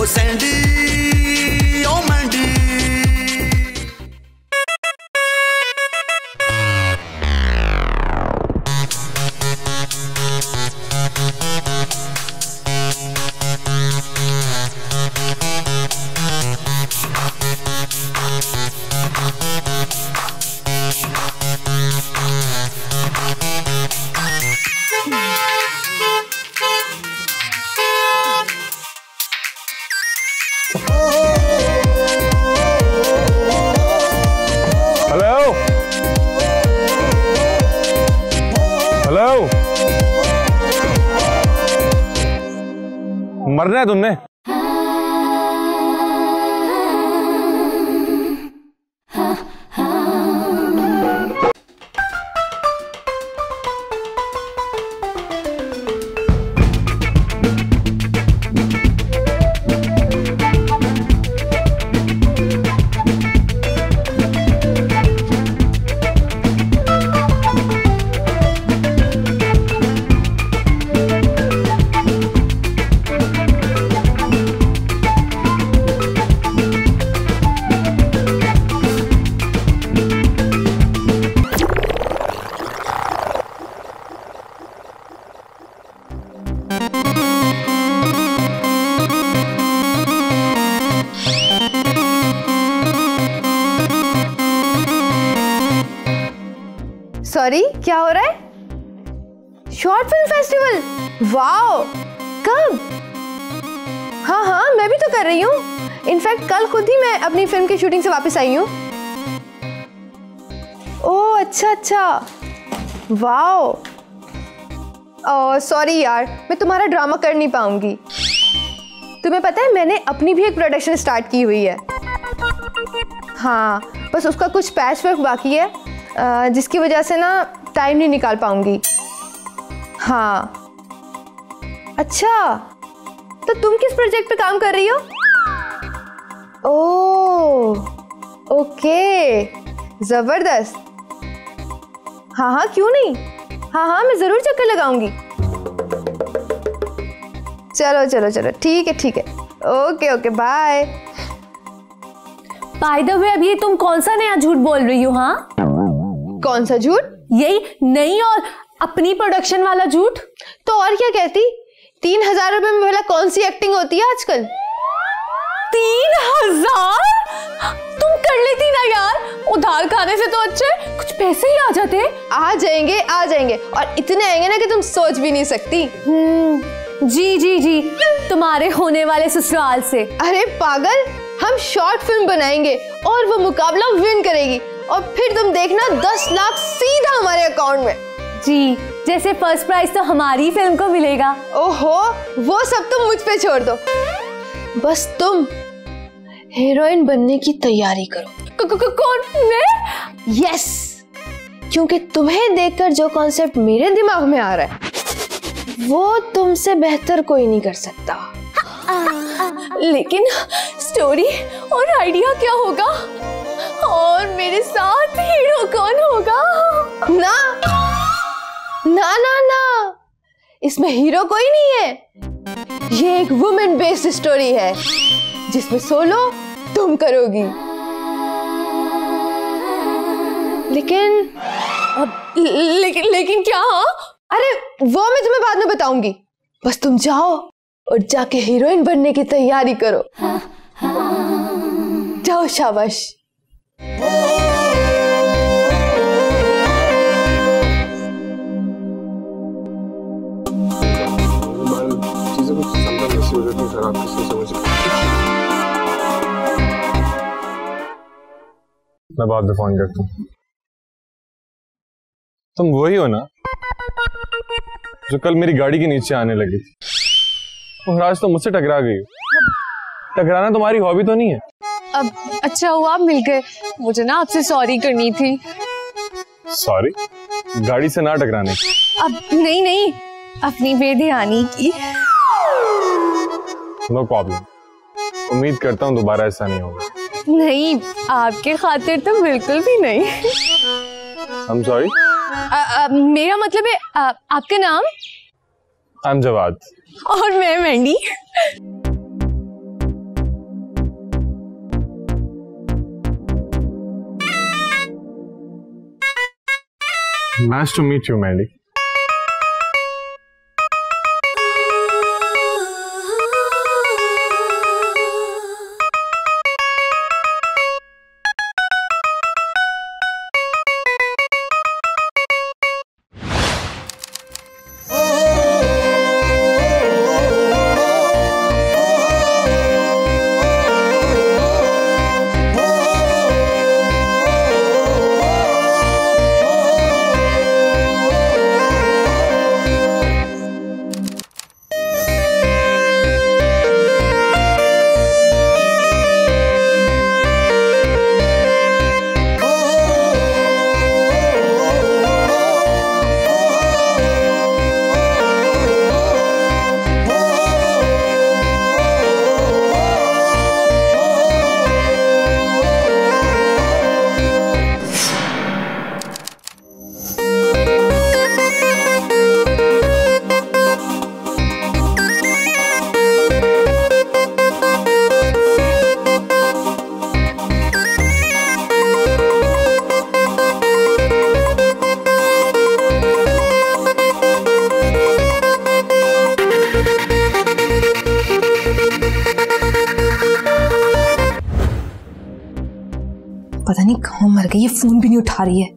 Sandy ओ मैंडी। मरना है तुमने? सॉरी, क्या हो रहा है? Short film festival? वाओ, कब? हाँ हाँ, मैं भी तो कर रही हूँ। इनफैक्ट कल खुद ही मैं अपनी फिल्म की शूटिंग से वापस आई हूँ। ओह अच्छा अच्छा, वाओ। सॉरी यार, मैं तुम्हारा ड्रामा कर नहीं पाऊंगी। तुम्हें पता है मैंने अपनी भी एक प्रोडक्शन स्टार्ट की हुई है। हाँ, बस उसका कुछ पैच वर्क बाकी है, जिसकी वजह से ना टाइम नहीं निकाल पाऊंगी। हाँ अच्छा, तो तुम किस प्रोजेक्ट पे काम कर रही हो? ओह ओके, जबरदस्त। हाँ हाँ, क्यों नहीं, हाँ हाँ, मैं जरूर चक्कर लगाऊंगी। चलो चलो चलो, ठीक है ठीक है, okay okay, bye. Bye by the, way ये तुम कौन सा नया झूठ बोल रही हो? हाँ, कौन सा झूठ? यही नई और अपनी प्रोडक्शन वाला झूठ। तो और क्या कहती? 3,000 रुपए में भला कौन सी एक्टिंग होती है आजकल? 3,000? तुम कर लेती ना यार, उधार खाने से तो अच्छे कुछ पैसे ही आ जाते। आ जाएंगे आ जाएंगे, और इतने आएंगे ना कि तुम सोच भी नहीं सकती। जी जी जी, तुम्हारे होने वाले ससुराल से। अरे पागल, हम शॉर्ट फिल्म बनाएंगे और वो मुकाबला विन करेगी, और फिर तुम देखना 10 लाख सीधा हमारे अकाउंट में। जी, जैसे फर्स्ट प्राइज तो हमारी फिल्म को मिलेगा। ओहो, वो सब तुम मुझ पे छोड़ दो, बस तुम हीरोइन बनने की तैयारी करो। कौन? मैं? यस, क्योंकि तुम्हें देखकर जो कॉन्सेप्ट मेरे दिमाग में आ रहा है वो तुमसे बेहतर कोई नहीं कर सकता। लेकिन स्टोरी और आइडिया क्या होगा, और मेरे साथ हीरो कौन होगा? ना ना ना ना, इसमें हीरो कोई नहीं है। ये एक वुमेन बेस्ड स्टोरी है जिसमें सोलो तुम करोगी। लेकिन क्या? अरे वो मैं तुम्हें बाद में बताऊंगी, बस तुम जाओ और जाके हीरोइन बनने की तैयारी करो। जाओ, शाबाश। मैं बाद में फोन करता हूँ। तुम वही हो ना जो कल मेरी गाड़ी के नीचे आने लगी थी, और आज तो मुझसे टकरा गई हो। टकराना तुम्हारी हॉबी तो नहीं है? अब अच्छा हुआ आप मिल गए, मुझे ना आपसे सॉरी करनी थी। सॉरी? गाड़ी से ना टकराने? अब नहीं, अपनी बेध्यानी की। नो प्रॉब्लम, उम्मीद करता हूँ दोबारा ऐसा नहीं होगा। नहीं, आपके खातिर तो बिल्कुल भी नहीं। I'm sorry? मेरा मतलब है आपका नाम? I'm जवाद। और मैं Mandy. Nice to meet you, Mandy. पता नहीं कहाँ मर गई, ये फोन भी नहीं उठा रही है।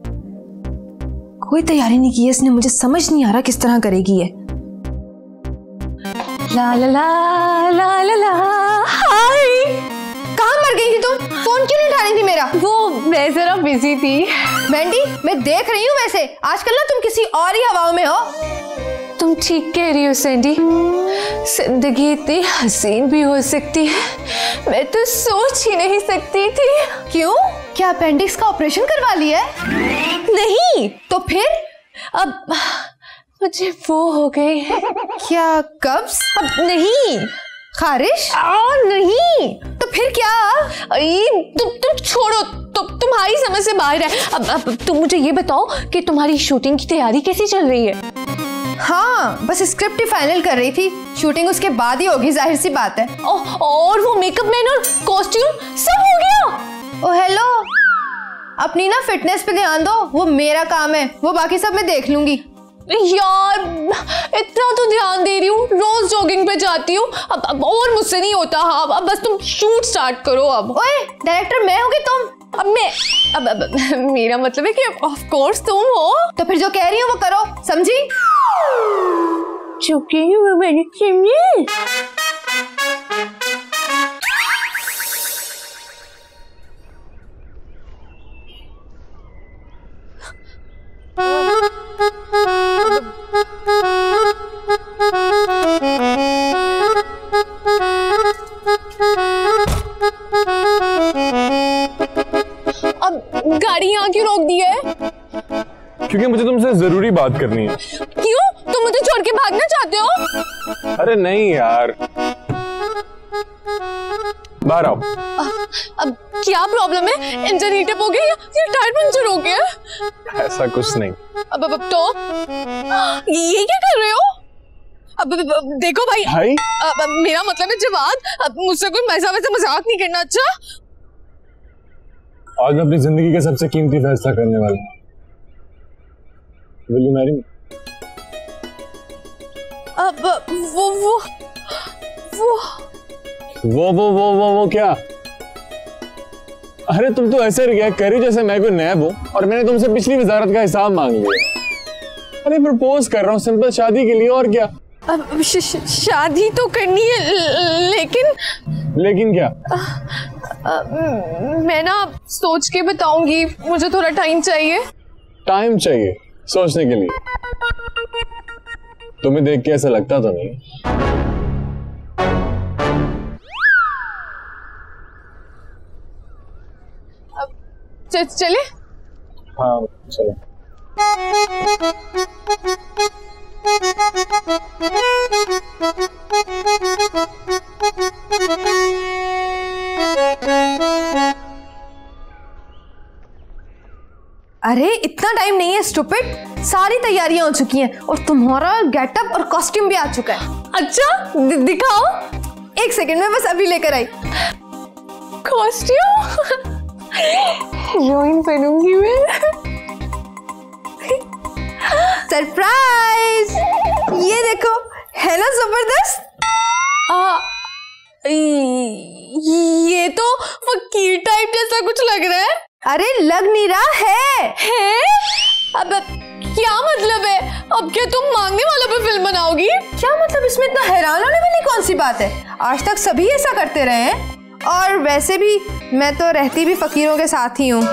कोई तैयारी नहीं की है इसने, मुझे समझ नहीं आ रहा किस तरह करेगी ये। ला ला ला ला ला ला। हाय, कहाँ मर गई थी तुम? फोन क्यों नहीं उठा रही थी मेरा? वो मैं जरा बिजी थी। मैंडी, मैं देख रही हूँ वैसे आजकल ना तुम किसी और ही हवाओं में हो। तुम ठीक कह रही हो सैंडी, जिंदगी इतनी हसीन भी हो सकती है, मैं तो सोच ही नहीं सकती थी। क्यों? क्या अपेंडिक्स का ऑपरेशन करवा लिया है? नहीं तो फिर? अब मुझे वो हो गई है। क्या कब्ज? अब नहीं। खारिश? नहीं। तो फिर क्या? तुम छोड़ो, तुम्हारी समझ से बाहर है। अब तुम मुझे ये बताओ कि तुम्हारी शूटिंग की तैयारी कैसी चल रही है? हाँ, बस स्क्रिप्ट ही फाइनल कर रही थी, शूटिंग उसके बाद ही होगी, जाहिर सी बात है। और वो मेकअप मैन और कॉस्ट्यूम सब हो गया? ओ हेलो, अपनी ना फिटनेस पे ध्यान दो, वो मेरा काम है, वो बाकी सब मैं देख लूंगी। यार इतना तो ध्यान दे रही हूँ, रोज जॉगिंग पे जाती हूँ, अब और मुझसे नहीं होता। हाँ, अब बस तुम शूट स्टार्ट करो। अब ओए, डायरेक्टर मैं हूँ कि तुम? अब मेरा मतलब है कि ऑफ कोर्स तुम हो। तो फिर जो कह रही हूँ वो करो, समझी? चुकी हूँ मैंने समझी। अब गाड़ी यहाँ क्यों रोक दी है? क्योंकि मुझे तुमसे जरूरी बात करनी है। क्यों? तुम मुझे छोड़ के भागना चाहते हो? अरे नहीं यार, बाहर आओ। अब क्या प्रॉब्लम है? इंजन हीटअप हो गया या टायर पंचर हो गया? ऐसा कुछ नहीं। अब तो ये क्या कर रहे हो? अब देखो भाई, अब मेरा मतलब है जवाब, अब मुझसे कोई वैसा मजाक नहीं करना। अच्छा, आज मैं अपनी जिंदगी का सबसे कीमती फैसला करने वाला हूँ। Will you marry me? अब वो क्या? अरे तुम तो ऐसे रिएक्ट कर रही जैसे मैं कोई नैब हूँ और मैंने तुमसे पिछली वजारत का हिसाब मांग लिया। अरे प्रपोज कर रहा हूँ सिंपल शादी के लिए, और क्या? अब शादी तो करनी है, लेकिन क्या? मैं ना सोच के बताऊंगी, मुझे थोड़ा टाइम चाहिए। टाइम चाहिए सोचने के लिए? तुम्हें देख के ऐसा लगता तो नहीं? चले? हाँ चलो। अरे इतना टाइम नहीं है स्टूपिड, सारी तैयारियां हो चुकी हैं और तुम्हारा गेटअप और कॉस्ट्यूम भी आ चुका है। अच्छा दिखाओ। एक सेकंड में बस अभी लेकर आई। कॉस्ट्यूम हीरोइन बनूंगी मैं। सरप्राइज! ये देखो, है ना जबरदस्त? ये तो फकीर टाइप जैसा कुछ लग रहा है। अरे लग नहीं रहा है। अब क्या मतलब है? अब क्या तुम मांगने वालों पे फिल्म बनाओगी? क्या मतलब? इसमें इतना हैरान होने वाली कौन सी बात है? आज तक सभी ऐसा करते रहे हैं, और वैसे भी मैं तो रहती भी फकीरों के साथ ही हूँ।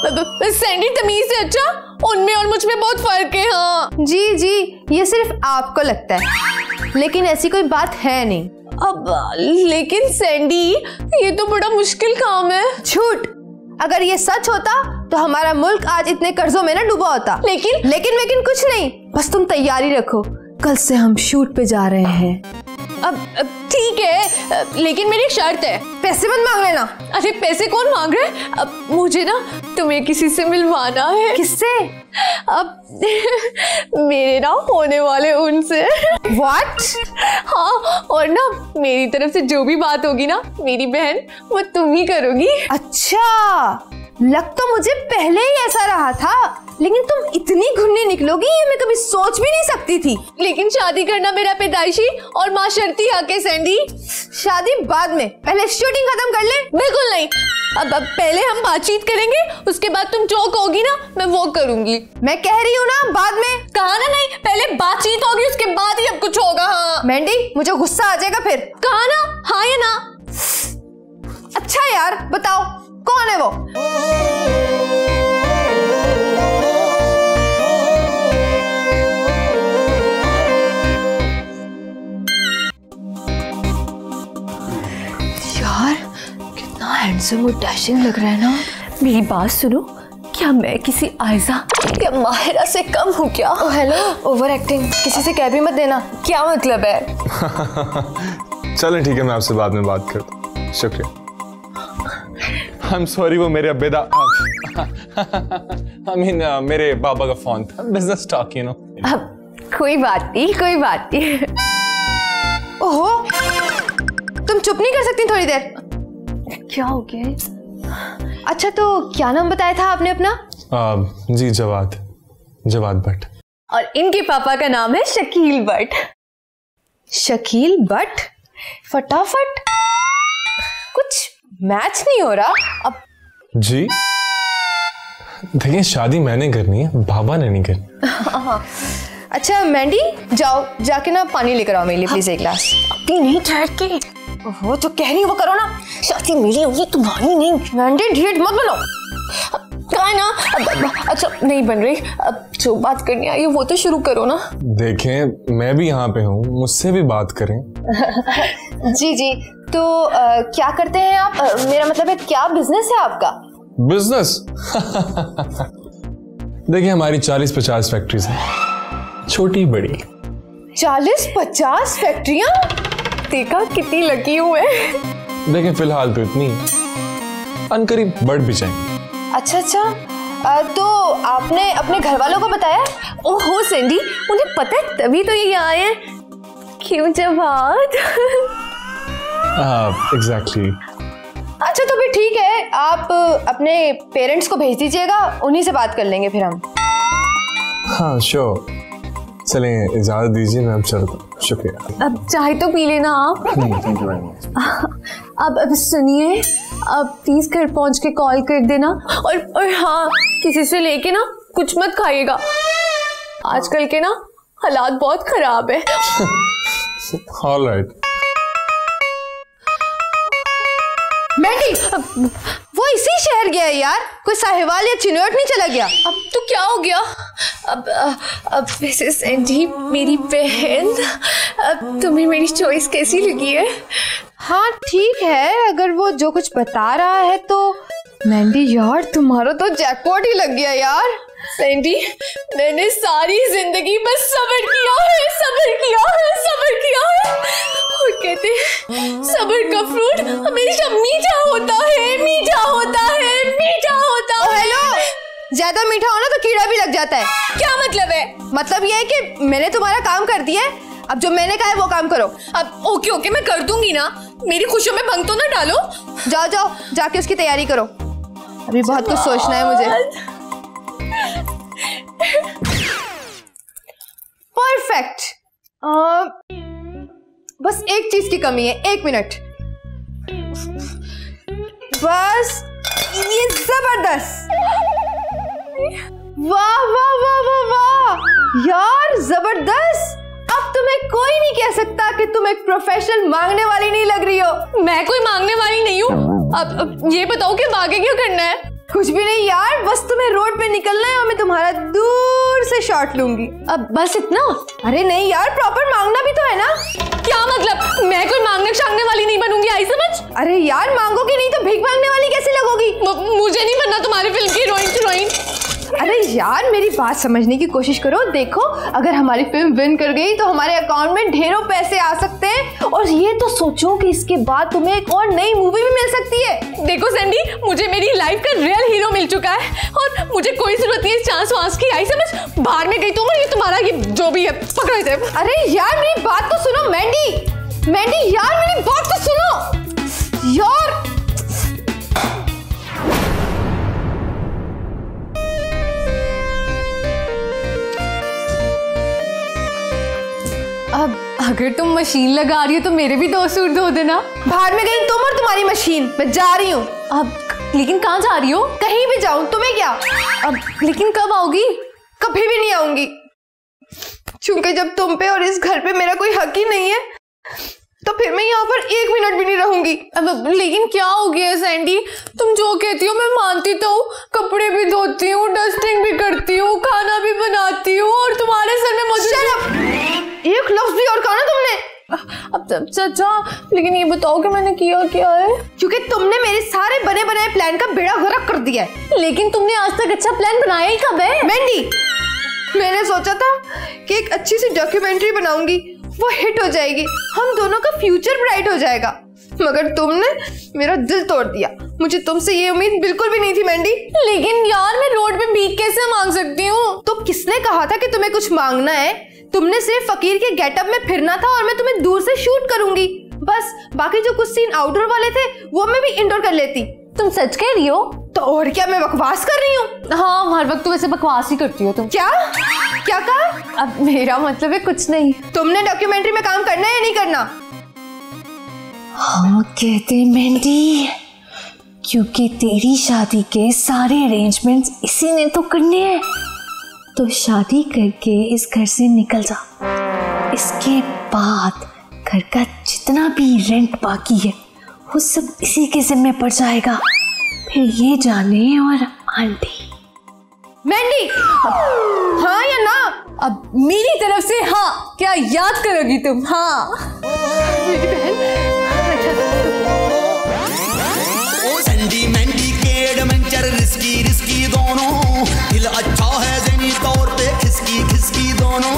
सैंडी तमीज से अच्छा, उनमें और मुझ में बहुत फर्क है। हाँ जी जी, ये सिर्फ आपको लगता है, लेकिन ऐसी कोई बात है नहीं। अब लेकिन सैंडी, ये तो बड़ा मुश्किल काम है। झूठ! अगर ये सच होता तो हमारा मुल्क आज इतने कर्जों में ना डूबा होता। लेकिन कुछ नहीं, बस तुम तैयारी रखो, कल से हम शूट पे जा रहे हैं। अब ठीक है, लेकिन मेरी शर्त है। पैसे मत मांग लेना। अरे पैसे कौन मांग रहे है? अब मुझे ना तुम्हें किसी से मिलवाना है। किससे? अब मेरे ना होने वाले उनसे। What? हाँ, और ना मेरी तरफ से जो भी बात होगी ना मेरी बहन, वो तुम ही करोगी। अच्छा, लग तो मुझे पहले ही ऐसा रहा था, लेकिन तुम इतनी घुन्नी निकलोगी ये मैं कभी सोच भी नहीं सकती थी। लेकिन शादी करना मेरा पैदाइशी और माशर्ती हक है सैंडी। शादी बाद में, पहले शूटिंग खत्म कर ले। बिल्कुल नहीं, अब पहले हम बातचीत करेंगे, उसके बाद तुम जो कहोगी ना मैं वो करूंगी। मैं कह रही हूँ ना, बाद में। कहा ना नहीं, पहले बातचीत होगी, उसके बाद ही अब कुछ होगा। हाँ मैंडी, मुझे गुस्सा आ जाएगा फिर। कहा ना, हाँ या ना? अच्छा यार, बताओ कौन है वो? यार कितना हैंडसम और डैशिंग लग रहा है ना। मेरी बात सुनो, क्या मैं किसी आयजा या माहिरा से कम हूँ क्या? ओह हेलो, ओवर एक्टिंग, किसी से कह भी मत देना। क्या मतलब है? चलें ठीक है, मैं आपसे बाद में बात करता हूँ। शुक्रिया। आई एम सॉरी, वो मेरे अब्बे दा मेरे पापा का फोन था, बिजनेस टॉक यू नो। अब कोई बात नहीं, कोई बात नहीं। ओहो, तुम चुप नहीं कर सकती थोड़ी देर? क्या हो गया? अच्छा तो क्या नाम बताया था आपने अपना? जी जवाद भट्ट। और इनके पापा का नाम है शकील भट्ट। शकील भट्ट? फटाफट, कुछ मैच नहीं हो रहा। अब जी देखिए, शादी मैंने करनी है, बाबा ने नहीं करनी। अच्छा मैंडी, जाओ जाके ना पानी लेकर आओ मेरे लिए प्लीज, एक गिलास। अभी नहीं, ठहर के। वो तो कह रही हूँ वो करो ना। शादी मेरी होगी, तुम्हारी नहीं। मैंडी ढीठ मत बनो। कहा है ना, अच्छा नहीं बन रही, अब जो बात करनी आई है वो तो शुरू करो ना। देखें, मैं भी यहाँ पे हूँ, मुझसे भी बात करें। जी जी, तो क्या करते हैं आप? मेरा मतलब है क्या बिजनेस है आपका? बिजनेस? देखिए, हमारी 40-50 फैक्ट्रीज हैं, छोटी बड़ी। 40-50 फैक्ट्रियां? देखा कितनी लगी हुई है। देखिए फिलहाल तो इतनी, अनकरीब बढ़ भी जाएंगे। अच्छा, तो आपने अपने घर वालों को बताया? ओहो सैंडी, उन्हें पता है तभी तो ये आए हैं। क्यों जवाद? एग्जैक्टली। अच्छा तो फिर ठीक है, आप अपने पेरेंट्स को भेज दीजिएगा, उन्हीं से बात कर लेंगे फिर हम। हाँ श्योर, चलें इजाजत दीजिए, मैं अब चलता हूँ। शुक्रिया। अब चाय तो पी लेना आप। Thank you very much. अब सुनिए, अब प्लीज घर पहुंच के कॉल कर देना, और हाँ, किसी से लेके ना कुछ मत खाइएगा, आजकल के ना हालात बहुत खराब है। All right. मैंडी, वो इसी शहर गया है यार, कोई साहिवाल या चिन्नौट नहीं चला गया? अब तो क्या हो गया? अब वैसे सैंडी मेरी बहन, अब तुम्हें मेरी चॉइस कैसी लगी है? हाँ ठीक है, अगर वो जो कुछ बता रहा है तो। मैंडी यार, तुम्हारा तो जैकपॉट ही लग गया यार। सैंडी, मैंने सारी जिंदगी बस सब्र किया है, और कहते हैं सब्र का फ्रूट हमेशा मीठा होता है। हेलो, ज्यादा मीठा हो ना तो कीड़ा भी लग जाता है। क्या मतलब है? मतलब ये है कि मैंने तुम्हारा काम कर दिया है, अब जो मैंने कहा है वो काम करो। अब ओके मैं कर दूंगी ना, मेरी खुशियों में भंग तो ना डालो। जाओ जाके उसकी तैयारी करो, अभी बहुत कुछ सोचना है मुझे। परफेक्ट। बस एक चीज की कमी है, 1 मिनट बस। ये जबरदस्त, वाह वाह वाह वाह वाह यार, जबरदस्त। अब तुम्हें कोई नहीं कह सकता कि तुम एक प्रोफेशनल मांगने वाली नहीं लग रही हो। मैं कोई मांगने वाली नहीं हूँ। अब ये बताओ कि आगे क्या करना है? कुछ भी नहीं यार, बस तुम्हें रोड पे निकलना है और मैं तुम्हारा दूर से शॉट लूंगी। अब बस इतना? अरे नहीं यार, प्रॉपर मांगना भी तो है ना। क्या मतलब? मैं कोई मांगने शांगने वाली नहीं बनूंगी, आई समझ? अरे यार, मांगोगी नहीं तो भीख मांगने वाली कैसे लगोगी? मुझे नहीं बनना तुम्हारी फिल्म की हीरोइन। अरे यार, मेरी बात समझने की कोशिश करो। देखो, अगर हमारी फिल्म विन कर गई तो हमारे अकाउंट में ढेरों पैसे आ सकते हैं, और ये तो सोचो कि इसके बाद तुम्हें एक और नई मूवी भी मिल सकती है। देखो सैंडी, मुझे मेरी लाइफ का रियल हीरो मिल चुका है और मुझे कोई जरूरत नहीं है चांस वांस की, आई समझ? बाहर में गई तो ये तुम्हारा ये जो भी है पकड़ो इसे। अरे यार, मेरी बात तो सुनो मैंडी यार, मेरी बात तो सुनो यार। अब अगर तुम मशीन लगा रही हो तो मेरे भी 2 सूट धो देना। बाहर में गई तुम और तुम्हारी मशीन, मैं जा रही हूँ। अब लेकिन कहाँ जा रही हो? कहीं भी जाऊं, तुम्हें क्या? अब लेकिन कब आओगी? कभी भी नहीं आऊंगी, क्योंकि जब तुम पे और इस घर पे मेरा कोई हक ही नहीं है तो फिर मैं यहाँ पर 1 मिनट भी नहीं रहूंगी। अब लेकिन क्या हो गया सैंडी? तुम जो कहती हो मैं मानती तो हूँ, कपड़े भी धोती हूँ, डस्टिंग भी करती हूँ, खाना भी बनाती हूँ, और तुम्हारे सर में मौजूद एक लफ्ज भी और कहा ना तुमने। अब चाचा, लेकिन ये बताओ कि मैंने किया क्या है? क्योंकि तुमने मेरे सारे बने बनाए प्लान का बेड़ा गर्क कर दिया है। लेकिन तुमने आज तक अच्छा प्लान बनाया ही कब है? मैंडी, मैंने सोचा था कि एक अच्छी सी डॉक्यूमेंट्री बनाऊंगी, वो हिट हो जाएगी, हम दोनों का फ्यूचर ब्राइट हो जाएगा, मगर तुमने मेरा दिल तोड़ दिया। मुझे तुमसे ये उम्मीद बिल्कुल भी नहीं थी मैंडी। लेकिन यार, मैं रोड पे भीख कैसे मांग सकती हूँ? तो किसने कहा था कि तुम्हें कुछ मांगना है? तुमने सिर्फ फकीर के गेटअप में फिरना था और मैं तुम्हें दूर से शूट करूंगी, बस। बाकी जो कुछ सीन आउटडोर वाले थे वो मैं भी इंडोर कर लेती। तुम सच कह रही हो? तो और क्या, मैं बकवास कर रही हूँ? हाँ, हर वक्त तो वैसे बकवास ही करती हो तुम। क्या कहा? अब मेरा मतलब है कुछ नहीं। तुमने डॉक्यूमेंट्री में काम करना है या नहीं करना? हाँ कहते मैंडी, क्योंकि तेरी शादी के सारे अरेंजमेंट्स इसी ने तो करने हैं, तो शादी करके इस घर से निकल जा। इसके बाद घर का जितना भी रेंट बाकी है वो सब इसी के जिम्मे पड़ जाएगा, फिर ये जाने और आंटी। मैंडी, हाँ या ना? अब मेरी तरफ से हाँ। क्या याद करोगी तुम? हाँ। मेरी बहन। सैंडी मैंडी के एडवेंचर रिस्की दोनों, दिल अच्छा है ज़हनी तौर पे खिसकी दोनों,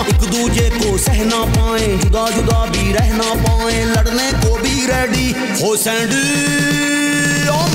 एक दूजे को सहना पाए, जुदा भी रहना पाए, लड़ने को भी रेडी हो सैंडी ओ